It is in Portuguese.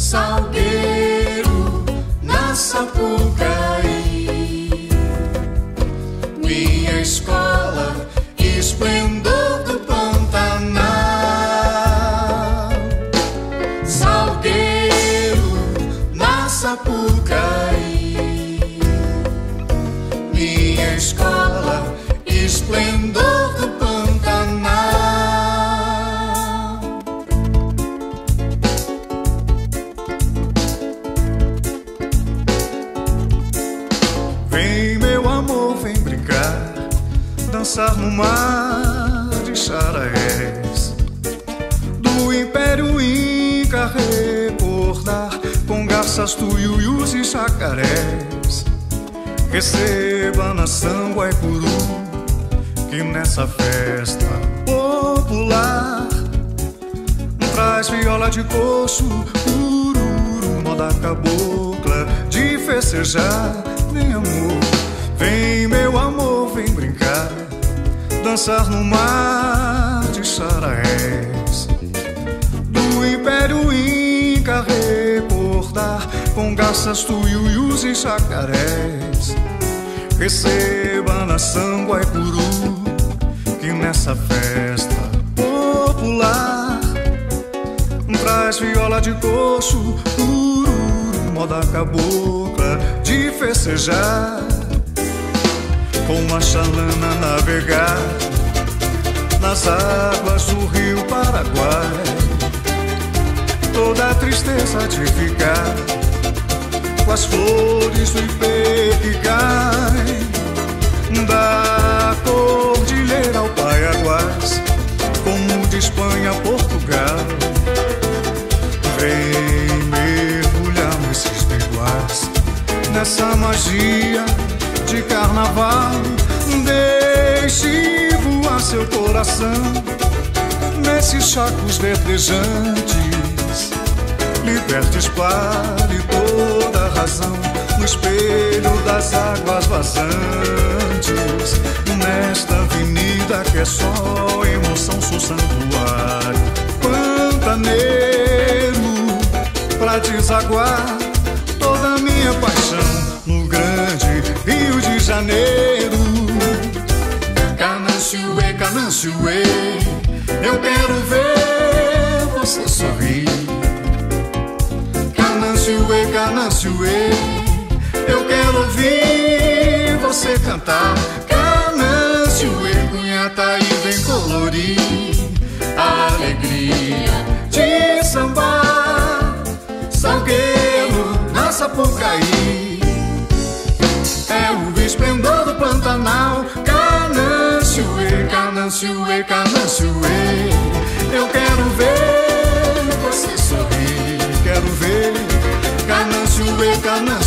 Salgueiro, na Sapucaí, minha escola, esplendor do Pantanal. Salgueiro, na Sapucaí, minha escola, esplendor do Pantanal. Vem, meu amor, vem brincar, dançar no mar de Xaraés, do Império Inca recordar, com garças, tuiuius e jacarés. Receba nação Guaicuru, que nessa festa popular traz viola de coxo, cururu, moda cabocla de festejar. Vem, amor, vem, meu amor, vem brincar, dançar no mar de Xaraés, do Império Inca recordar, com garças, tuiuius e jacarés. Receba nação Guaicuru, que nessa festa popular traz viola de coxo, cururu, moda cabocla de festejar. Com uma chalana navegar nas águas do rio Paraguai, toda a tristeza de ficar com as flores do ipê que cai da cordilheira ao Paiaguás, como de Espanha a Portugal. Vem mergulhar nesses beguás, nessa magia de carnaval. Deixe voar seu coração nesses chacos verdejantes. Liberte, espalhe toda a razão no espelho das águas vazantes, nesta avenida que é só emoção, sou santuário pantaneiro, pra desaguar toda a minha paixão no grande Rio de Janeiro. Cananchuê, Cananchuê, eu quero ver você sorrir. Cananchuê, Cananchuê, eu quero ouvir você cantar. Cananchuê, Cunhataí, vem colorir a alegria de sambar. Salgueiro, na Sapucaí, é o esplendor do Pantanal. Cananchuê, Cananchuê, Cananchuê, eu quero ver você sorrir. Quero ver Cananchuê, Cananchuê,